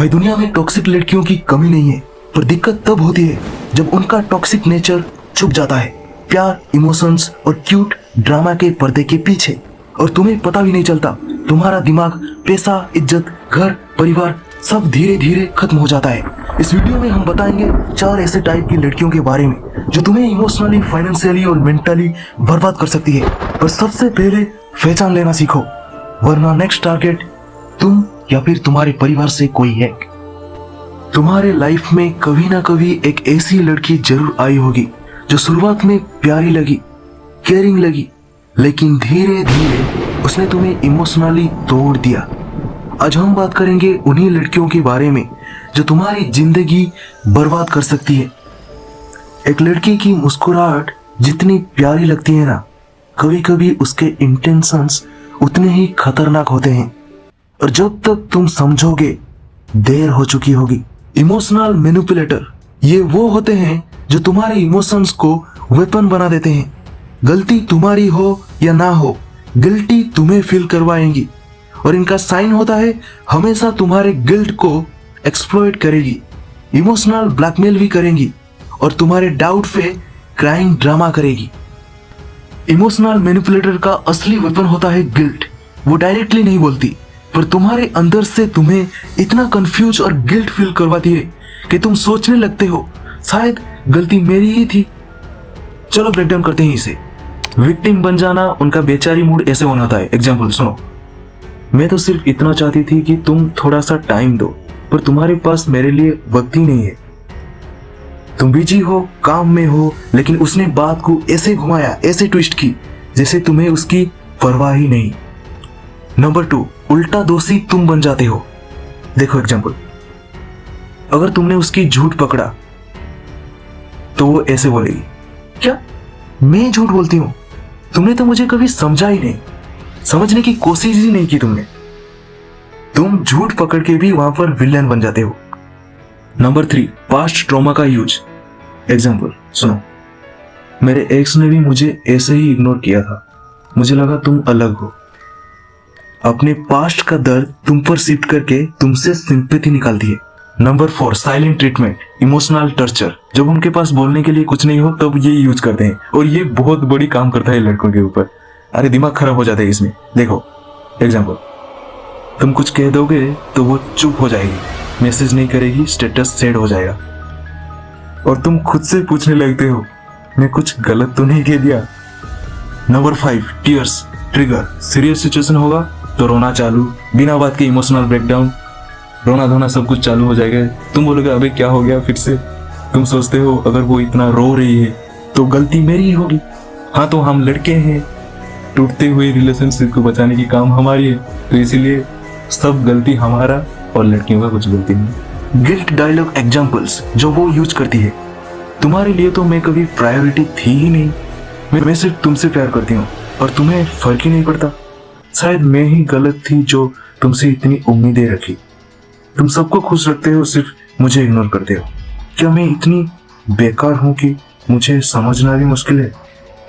भाई दुनिया में टॉक्सिक लड़कियों की कमी नहीं है, पर दिक्कत तब होती है जब उनका टॉक्सिक नेचर छुप जाता है प्यार, इमोशंस और क्यूट ड्रामा के पर्दे के पीछे, और तुम्हें पता भी नहीं चलता। तुम्हारा दिमाग, पैसा, इज्जत, घर, परिवार सब धीरे धीरे खत्म हो जाता है। इस वीडियो में हम बताएंगे 4 ऐसे टाइप की लड़कियों के बारे में जो तुम्हें इमोशनली, फाइनेंशियली और मेंटली बर्बाद कर सकती है। पर सबसे पहले पहचान लेना सीखो, वरना नेक्स्ट टारगेट तुम या फिर तुम्हारे परिवार से कोई है। तुम्हारे लाइफ में कभी ना कभी एक ऐसी लड़की जरूर आई होगी जो शुरुआत में प्यारी लगी, केयरिंग लगी, लेकिन धीरे धीरे उसने तुम्हें इमोशनली तोड़ दिया। आज हम बात करेंगे उन्हीं लड़कियों के बारे में जो तुम्हारी जिंदगी बर्बाद कर सकती है। एक लड़की की मुस्कुराहट जितनी प्यारी लगती है ना, कभी कभी उसके इंटेंशंस उतने ही खतरनाक होते हैं, और जब तक तुम समझोगे देर हो चुकी होगी। इमोशनल मैनिपुलेटर ये वो होते हैं जो तुम्हारे इमोशंस को वेपन बना देते हैं। गलती तुम्हारी हो या ना हो, गिल्टी तुम्हें फील करवाएंगी, और इनका साइन होता है हमेशा तुम्हारे गिल्ट को एक्सप्लॉइट करेगी, इमोशनल ब्लैकमेल भी करेंगी, और तुम्हारे डाउट पे क्राइम ड्रामा करेगी। इमोशनल मैनिपुलेटर का असली वेपन होता है गिल्ट। वो डायरेक्टली नहीं बोलती, पर तुम्हारे अंदर से तुम्हें इतना कंफ्यूज और गिल्ट फील करवाती है कि तुम सोचने लगते हो शायद गलती मेरी ही थी। चलो ब्रेकडाउन करते हैं इसे। विक्टिम बन जाना, उनका बेचारी मूड ऐसे होना था। एग्जाम्पल सुनो, मैं तो सिर्फ इतना चाहती थी कि तुम थोड़ा सा टाइम दो, पर तुम्हारे पास मेरे लिए वक्त ही नहीं है। तुम बिजी हो, काम में हो, लेकिन उसने बात को ऐसे घुमाया, ऐसे ट्विस्ट की जैसे तुम्हें उसकी परवाह ही नहीं। नंबर 2, उल्टा दोषी तुम बन जाते हो। देखो एग्जाम्पल, अगर तुमने उसकी झूठ पकड़ा तो वो ऐसे बोलेगी, क्या मैं झूठ बोलती हूं? तुमने तो मुझे कभी समझा ही नहीं, समझने की कोशिश ही नहीं की तुमने। तुम झूठ पकड़ के भी वहां पर विलेन बन जाते हो। नंबर 3, पास्ट ट्रॉमा का यूज। एग्जाम्पल सुनो, मेरे एक्स ने भी मुझे ऐसे ही इग्नोर किया था, मुझे लगा तुम अलग हो। अपने पास्ट का दर्द तुम पर शिफ्ट करके तुमसे सिंपैथी निकालती है। Number 4, silent treatment, emotional torture. जब उनके पास बोलने के लिए कुछ नहीं हो तब ये यूज करते हैं, और ये बहुत बड़ी काम करता है लड़कों के ऊपर। अरे दिमाग खराब हो जाता है इसमें। देखो एग्जाम्पल, तुम कुछ कह दोगे तो वो चुप हो जाएगी, मैसेज नहीं करेगी, स्टेटस सेड हो जाएगा, और तुम खुद से पूछने लगते हो मैं कुछ गलत तो नहीं कह दिया। Number 5, tears trigger. Serious situation होगा तो रोना चालू, बिना बात के इमोशनल ब्रेकडाउन, रोना धोना सब कुछ चालू हो जाएगा। तुम बोलोगे अबे क्या हो गया फिर से? तुम सोचते हो अगर वो इतना रो रही है तो गलती मेरी ही होगी। हाँ तो हम लड़के हैं, टूटते हुए रिलेशनशिप को बचाने की काम हमारी है, तो इसीलिए सब गलती हमारा और लड़कियों का कुछ गलती नहीं। गिल्ट डायलॉग एग्जाम्पल्स जो वो यूज करती है, तुम्हारे लिए तो मैं कभी प्रायोरिटी थी ही नहीं, मैं सिर्फ तुमसे प्यार करती हूँ और तुम्हें फर्क ही नहीं पड़ता। शायद मैं ही गलत थी जो तुमसे इतनी उम्मीदें रखी। तुम सबको खुश रखते हो, सिर्फ मुझे इग्नोर करते हो। क्या मैं इतनी बेकार हूं कि मुझे समझना भी मुश्किल है?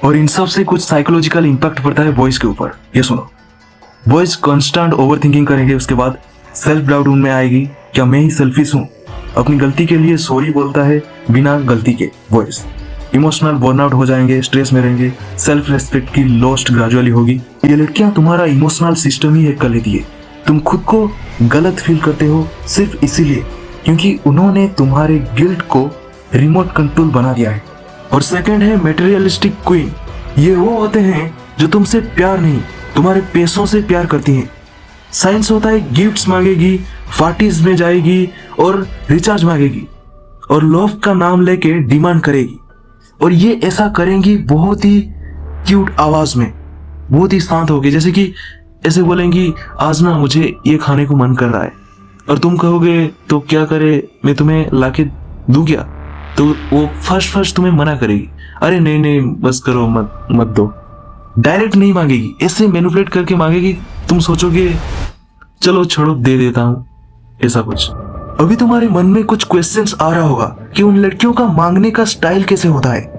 और इन सब से कुछ साइकोलॉजिकल इंपैक्ट पड़ता है बॉयज के ऊपर। ये सुनो, बॉयज कांस्टेंट ओवरथिंकिंग करेंगे, उसके बाद सेल्फ डाउट उनमें आएगी, क्या मैं ही सेल्फिश हूँ? अपनी गलती के लिए सॉरी बोलता है बिना गलती के बॉयज। इमोशनल बर्नआउट हो जाएंगे, स्ट्रेस में रहेंगे, सेल्फ रेस्पेक्ट की लॉस्ट ग्रेजुअली होगी। ये लड़कियां तुम्हारा इमोशनल सिस्टम ही हैक कर लेती है। तुम खुद को गलत फील करते हो सिर्फ इसीलिए क्योंकि उन्होंने तुम्हारे गिल्ट को रिमोट कंट्रोल बना दिया है। और सेकंड है मटेरियलिस्टिक क्वीन। ये वो होते हैं जो तुमसे प्यार नहीं, तुम्हारे पैसों से प्यार करती हैं। साइंस होता है गिफ्ट्स मांगेगी, पार्टीज में जाएगी और रिचार्ज मांगेगी, और लव का नाम लेके डिमांड करेगी। और ये ऐसा करेंगी बहुत ही क्यूट आवाज में, बहुत ही शांत होगी, जैसे कि ऐसे बोलेंगी आज ना मुझे ये खाने को मन कर रहा है, और तुम कहोगे तो क्या करे, मैं तुम्हें लाके दूं क्या? तो वो फर्स्ट तुम्हें मना करेगी, अरे नहीं नहीं बस करो, मत दो। डायरेक्ट नहीं मांगेगी, ऐसे मैनिपुलेट करके मांगेगी, तुम सोचोगे चलो छोड़ो दे देता हूं, ऐसा कुछ। अभी तुम्हारे मन में कुछ क्वेश्चंस आ रहा होगा कि उन लड़कियों का मांगने का स्टाइल कैसे होता है।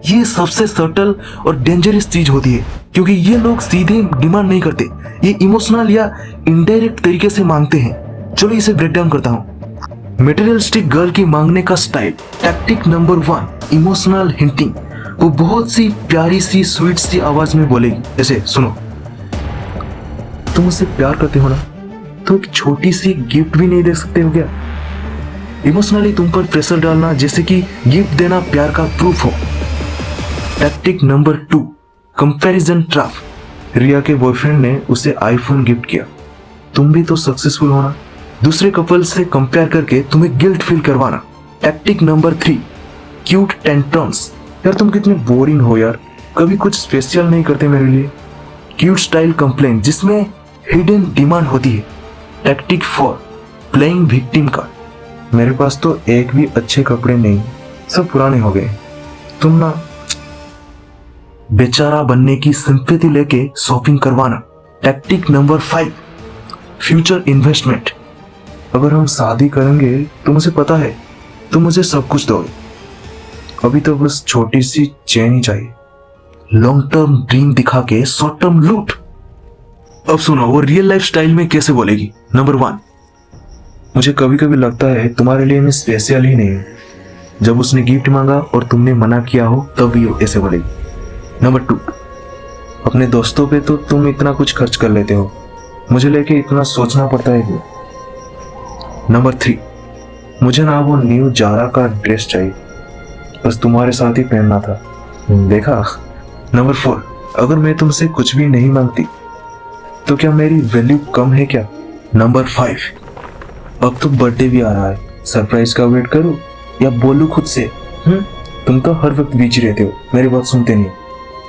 ये सबसे सटल और डेंजरस चीज होती है, क्योंकि ये लोग सीधे डिमांड नहीं करते, ये इमोशनल या इनडायरेक्ट तरीके से मांगते हैं। चलो इसे ब्रेक डाउन करता हूँ। मटेरियलिस्टिक गर्ल की मांगने का style. Tactic number 1, emotional hinting. वो बहुत सी प्यारी सी स्वीट सी आवाज में बोलेगी, जैसे सुनो, तुम मुझसे प्यार करते हो ना, तो एक छोटी सी गिफ्ट भी नहीं दे सकते हो क्या? इमोशनली तुम पर प्रेशर डालना, जैसे कि गिफ्ट देना प्यार का प्रूफ हो। Tactic number 2, comparison trap. Riya के बॉयफ्रेंड ने उसे आईफोन गिफ्ट किया, तुम भी तो सक्सेसफुल होना, दूसरे कपल से कंपेयर करके तुम्हें गिल्ट फील करवाना। Tactic number 3, cute tantrums. यार तुम कितने बोरिंग हो यार, कभी कुछ स्पेशल नहीं करते मेरे लिए। क्यूट स्टाइल कंप्लेंट जिसमें हिडन डिमांड होती है। Tactic 4, playing victim card. मेरे पास तो एक भी अच्छे कपड़े नहीं, सब पुराने हो गए, तुम ना बेचारा बनने की सिंपैथी लेके शॉपिंग करवाना। Tactic number 5, future investment. अगर हम शादी करेंगे तो मुझे पता है तुम मुझे सब कुछ दोगे, अभी तो बस छोटी सी चेन ही चाहिए। लॉन्ग टर्म ड्रीम दिखा के शॉर्ट टर्म लूट। अब सुनो वो रियल लाइफ स्टाइल में कैसे बोलेगी। नंबर 1, मुझे कभी कभी लगता है तुम्हारे लिए मैं स्पेशल ही नहीं हूं, जब उसने गिफ्ट मांगा और तुमने मना किया हो तब भी ऐसे बोलेगी। नंबर 2, अपने दोस्तों पे तो तुम इतना कुछ खर्च कर लेते हो, मुझे लेके इतना सोचना पड़ता है क्यों? नंबर 3, मुझे ना वो न्यू जारा का ड्रेस चाहिए, बस तुम्हारे साथ ही पहनना था, देखा। नंबर 4, अगर मैं तुमसे कुछ भी नहीं मांगती तो क्या मेरी वैल्यू कम है क्या? नंबर 5, अब तो बर्थडे भी आ रहा है, सरप्राइज का वेट करूं या बोलूं खुद से? तुम तो हर वक्त बीच रहते हो, मेरी बात सुनते नहीं।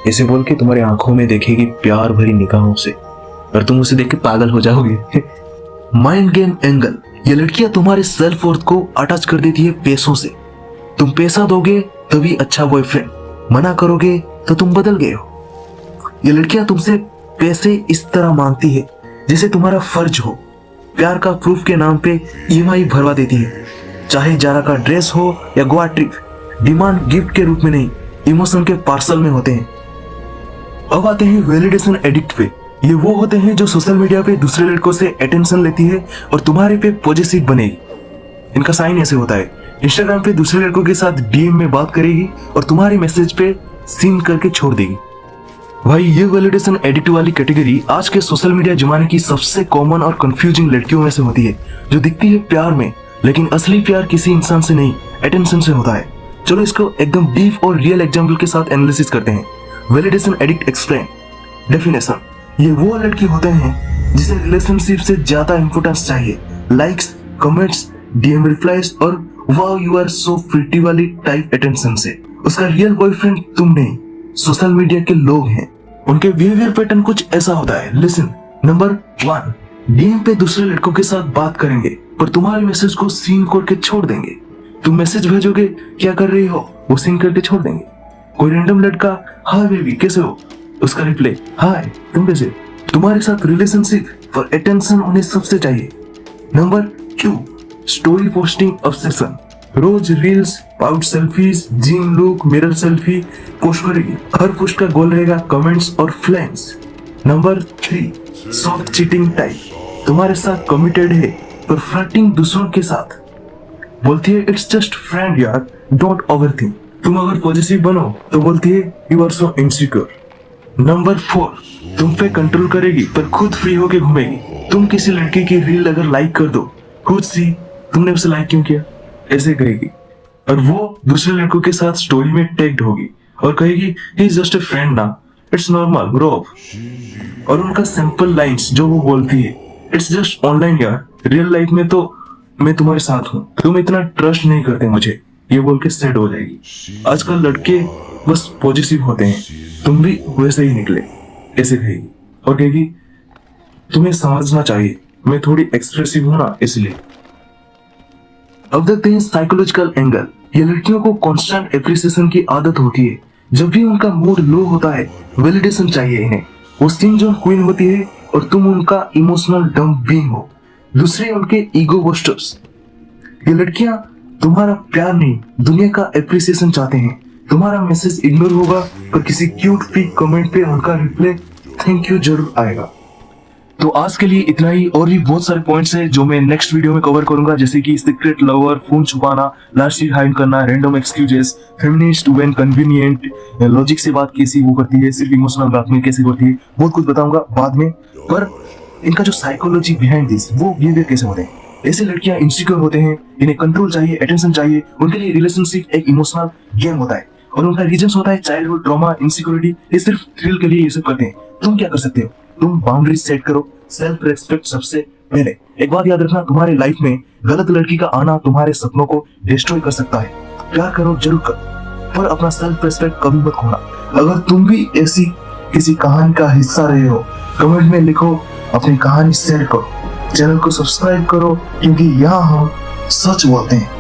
ऐसे बोल के तुम्हारी आंखों में देखेगी प्यार भरी निगाहों से और तुम उसे देख के पागल हो जाओगे। Mind game angle. ये लड़कियां तुम्हारे सेल्फ वर्थ को अटैच कर देती है पैसों से। तुम पैसा दोगे तभी अच्छा बॉयफ्रेंड, मना करोगे तो तुम बदल गए हो। ये लड़कियां तुमसे पैसे इस तरह मांगती है जैसे तुम्हारा फर्ज हो। प्यार का प्रूफ के नाम पे ईएमआई भरवा देती है, चाहे जारा का ड्रेस हो या गोवा ट्रिप। डिमांड गिफ्ट के रूप में नहीं, इमोशन के पार्सल में होते हैं। अब आते हैं वैलिडेशन एडिक्ट पे। ये वो होते हैं जो सोशल मीडिया पे दूसरे लड़कों से अटेंशन लेती है और तुम्हारे पे पॉजिटिव बनेगी। इनका साइन ऐसे होता है, इंस्टाग्राम पे दूसरे लड़कों के साथ डीएम में बात करेगी और तुम्हारे मैसेज पे सीन करके छोड़ देगी। भाई ये वैलिडेशन एडिक्ट वाली कैटेगरी आज के सोशल मीडिया जमाने की सबसे कॉमन और कंफ्यूजिंग लड़कियों में से होती है, जो दिखती है प्यार में, लेकिन असली प्यार किसी इंसान से नहीं, अटेंशन से होता है। चलो इसको एकदम डीप और रियल एग्जाम्पल के साथ एनालिसिस करते हैं। Validation addict explain. डेफिनेशन, ये वो लड़की होते हैं जिसे रिलेशनशिप से ज्यादा इंपोर्टेंस चाहिए, लाइक्स, कमेंट्स, डीएम रिप्लाईज और wow you are so pretty वाली टाइप अटेंशन से। उसका रियल बॉयफ्रेंड तुम नहीं, सोशल मीडिया के लोग हैं। उनके बिहेवियर पैटर्न कुछ ऐसा होता है, लिसन। नंबर 1, डीएम पे दूसरे लड़कों के साथ बात करेंगे पर तुम्हारे मैसेज को सीन करके छोड़ देंगे। तुम मैसेज भेजोगे क्या कर रही हो, वो सीन करके छोड़ देंगे। कोई रैंडम लड़का हाय बेबी कैसे हो, उसका रिप्लाई हाय तुम कैसे। तुम्हारे साथ रिलेशनशिप फॉर अटेंशन उन्हें सबसे चाहिए। Number 2, story posting obsession. रोज reels, pout selfies, gym look, mirror selfie post करेगी। हर पोस्ट का गोल रहेगा कमेंट्स और फ्लैंक्स। Number 3, soft cheating type. तुम्हारे साथ कमिटेड है पर फ्लर्टिंग दूसरों के साथ। बोलती है इट्स जस्ट फ्रेंड यार, डोंट ओवरथिंक। तुम अगर पॉजिटिव बनो तो बोलती है you are so insecure. Number 4, तुम पे कंट्रोल करेगी पर खुद फ्री होके घूमेगी। तुम किसी लड़की की रील अगर लाइक कर दो, खुद सी तुमने उसे लाइक क्यों किया, ऐसे कहेगी। और वो दूसरे लड़कों के साथ स्टोरी में टैग्ड होगी और कहेगी he is just a friend ना, इट्स नॉर्मल, ग्रो अप। और उनका सिंपल लाइंस जो वो बोलती है, इट्स जस्ट ऑनलाइन यार, रियल लाइफ में तो मैं तुम्हारे साथ हूँ, तुम इतना ट्रस्ट नहीं करते मुझे, ये बोल के सेट हो जाएगी। आजकल लड़के बस पॉजिटिव होते हैं, तुम भी वैसे ही निकले, ऐसे कहेगी। और कहेगी तुम्हें समझना चाहिए मैं थोड़ी एक्सप्रेसिव हूं ना इसलिए। अब देखते हैं साइकोलॉजिकल एंगल। ये लड़कियों को कांस्टेंट एप्रिसिएशन की आदत होती है। जब भी उनका मूड लो होता है वैलिडेशन चाहिए इन्हें। वो सिंग जो क्वीन होती है और तुम उनका इमोशनल डंप बीइंग हो, दूसरे उनके ईगो बस्टर्स। ये लड़कियां तुम्हारा प्यार नहीं, दुनिया का एप्रिसिएशन चाहते हैं। तुम्हारा मैसेज इग्नोर होगा पर किसी क्यूट पिक कमेंट पे उनका रिप्लाई थैंक यू जरूर आएगा। तो आज के लिए इतना ही, और भी बहुत सारे पॉइंट्स हैं जो मैं नेक्स्ट वीडियो में कवर करूंगा, जैसे कि सीक्रेट लवर, फोन छुपाना, लास्ट शीट हाइड करना, random excuses, feminist when convenient, logic से बात कैसी वो करती है, सिर्फ इमोशनल ब्लैकमेल कैसे करती है, बहुत कुछ बताऊंगा बाद में। पर इनका जो साइकोलॉजी बिहाइंड दिस, वो बिहेवियर कैसे होते हैं। ऐसे लड़कियां इनसिक्योर होते हैं, इन्हें कंट्रोल चाहिए, अटेंशन चाहिए, उनके लिए रिलेशनशिप एक इमोशनल गेम होता है और उनका रीजन होता है चाइल्डहुड ट्रॉमा, इनसिक्योरिटी। ये सिर्फ थ्रिल के लिए ये सब करते हैं। तुम क्या कर सकते हो? तुम बाउंड्रीज सेट करो, सेल्फ रेस्पेक्ट सबसे पहले। एक बात याद रखना, तुम्हारे लाइफ में गलत लड़की का आना तुम्हारे सपनों को डिस्ट्रॉय कर सकता है। प्यार करो जरूर करो, पर अपना सेल्फ रेस्पेक्ट कभी मत खोना। अगर तुम भी ऐसी किसी कहानी का हिस्सा रहे हो, कमेंट में लिखो, अपनी कहानी शेयर करो, चैनल को सब्सक्राइब करो, क्योंकि यहाँ हम सच बोलते हैं।